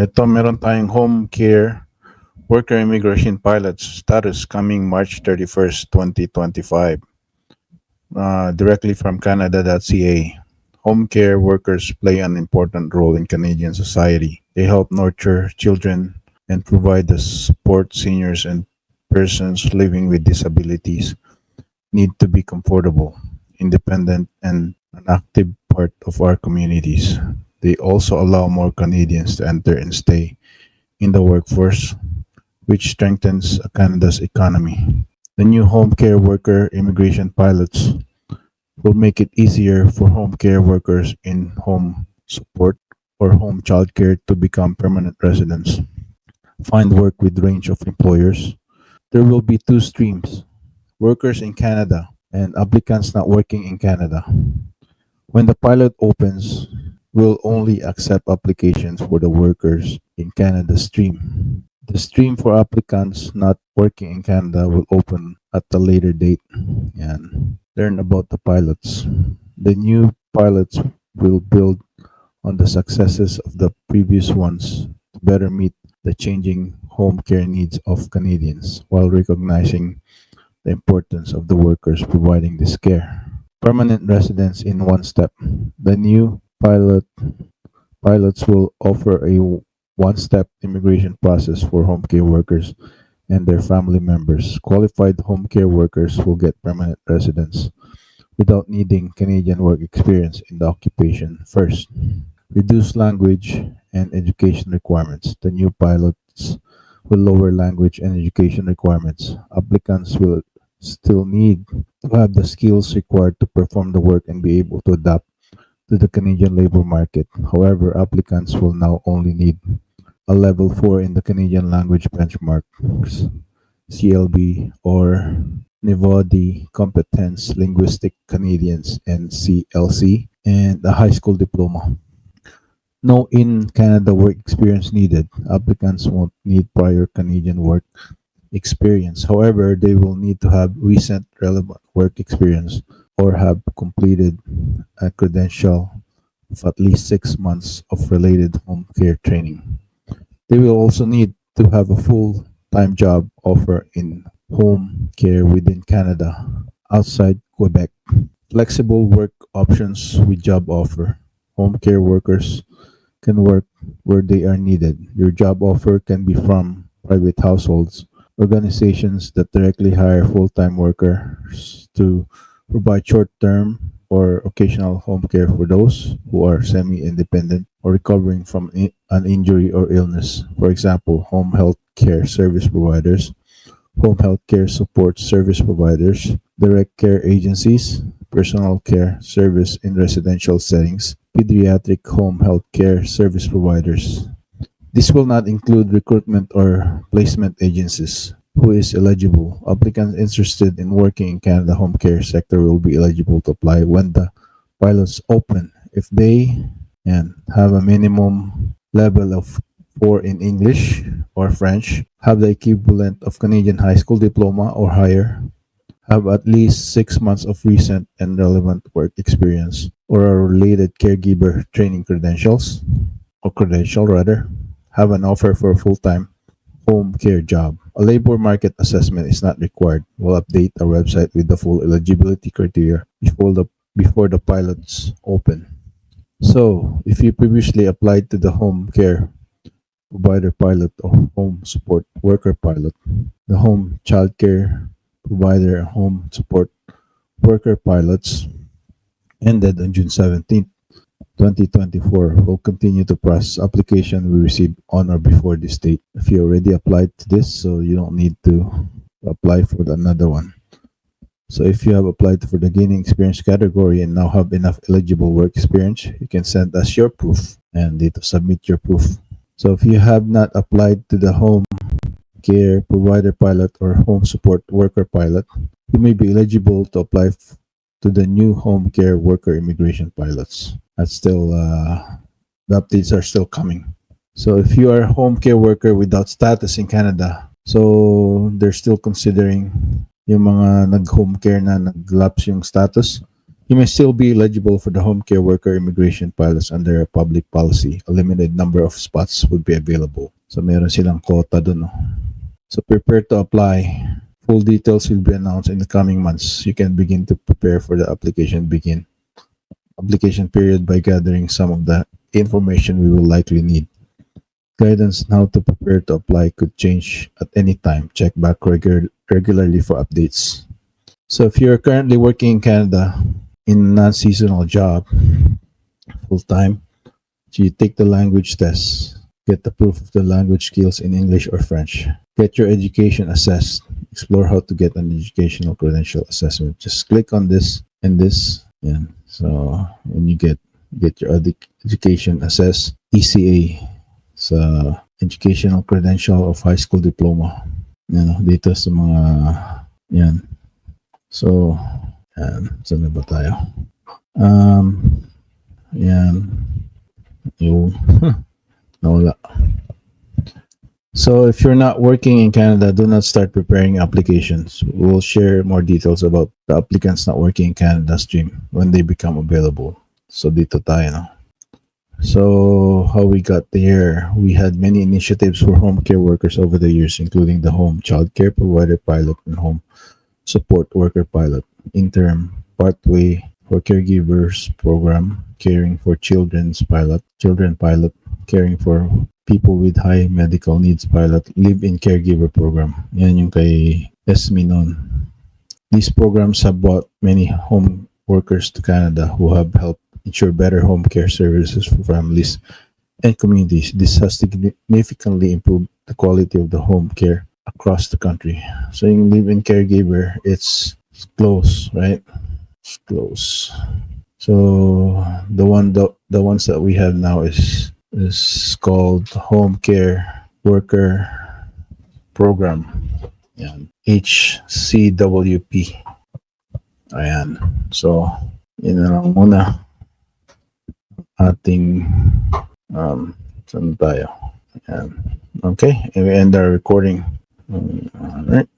Ito meron tayong home care worker immigration pilots status coming March 31st, 2025. Directly from Canada.ca. Home care workers play an important role in Canadian society. They help nurture children and provide the support seniors and persons living with disabilities need to be comfortable, independent, and an active part of our communities. They also allow more Canadians to enter and stay in the workforce, which strengthens Canada's economy. The new home care worker immigration pilots will make it easier for home care workers in home support or home childcare to become permanent residents, find work with range of employers. There will be two streams, workers in Canada and applicants not working in Canada. When the pilot opens, we'll only accept applications for the workers in Canada stream. The stream for applicants not working in Canada will open at a later date. And learn about the pilots. The new pilots will build on the successes of the previous ones to better meet the changing home care needs of Canadians while recognizing the importance of the workers providing this care. Permanent residence in one step. The new pilots will offer a one-step immigration process for home care workers and their family members. Qualified home care workers will get permanent residence without needing Canadian work experience in the occupation first. Reduce language and education requirements. The new pilots will lower language and education requirements. Applicants will still need to have the skills required to perform the work and be able to adapt to the Canadian labor market. However, applicants will now only need a level 4 in the Canadian language benchmarks, CLB, or Niveau de Competence Linguistique Canadiens, NCLC, and a high school diploma. No in Canada work experience needed. Applicants won't need prior Canadian work experience. However, they will need to have recent relevant work experience or have completed a credential of at least 6 months of related home care training. They will also need to have a full time job offer in home care within Canada, outside Quebec. Flexible work options with job offer. Home care workers can work where they are needed. Your job offer can be from private households, organizations that directly hire full time workers to provide short term or occasional home care for those who are semi independent or recovering from an injury or illness. For example, home health care service providers, home health care support service providers, direct care agencies, personal care service in residential settings, pediatric home health care service providers. This will not include recruitment or placement agencies. Who is eligible? Applicants interested in working in Canada home care sector will be eligible to apply when the pilots open. If they and have a minimum level of 4 in English or French, have the equivalent of Canadian high school diploma or higher, have at least 6 months of recent and relevant work experience or a related caregiver training credentials or credential rather, have an offer for a full-time home care job. A labor market assessment is not required. We'll update our website with the full eligibility criteria before the pilots open. So, if you previously applied to the home care provider pilot or home support worker pilot, the home childcare provider and home support worker pilots ended on June 17th, 2024. Will continue to process application we received on or before this date. If you already applied to this, so you don't need to apply for another one. So if you have applied for the gaining experience category and now have enough eligible work experience, you can send us your proof and need to submit your proof. So if you have not applied to the home care provider pilot or home support worker pilot, you may be eligible to apply to the new home care worker immigration pilots. That's still, the updates are still coming. So if you are a home care worker without status in Canada, so they're still considering yung mga nag-home care na nag-lapse yung status, You may still be eligible for the home care worker immigration pilots under a public policy. A limited number of spots would be available. So meron silang quota dun. No? So prepare to apply. Full details will be announced in the coming months. You can begin to prepare for the application period by gathering some of the information we will likely need. Guidance on how to prepare to apply could change at any time. Check back regularly for updates. So if you're currently working in Canada in a non-seasonal job, full-time, so you take the language test, get the proof of the language skills in English or French, get your education assessed, explore how to get an educational credential assessment. Just click on this and this. Yeah. So when you get your education assessed, ECA, sa educational credential of high school diploma. Yan, dito sa mga, yan. So, yan. Saan na ba tayo? Yan. Yung, nawala. So, if you're not working in Canada, do not start preparing applications. We'll share more details about the applicants not working in Canada stream when they become available. So, dito tayo, no? So, how we got there, we had many initiatives for home care workers over the years, including the Home Child Care Provider Pilot and Home Support Worker Pilot, interim, pathway for caregivers program, caring for children pilot, caring for people with high medical needs pilot, live-in caregiver program. Yan yung kay Esme noon. These programs have brought many home workers to Canada who have helped ensure better home care services for families and communities. This has significantly improved the quality of the home care across the country. So yung live-in caregiver, it's close, right? It's close. So the ones that we have now is called Home Care Worker Program. Yan. HCWP. Ayan. So, yun na lang muna ating saan tayo? Ayan. Okay, and we end our recording. All right.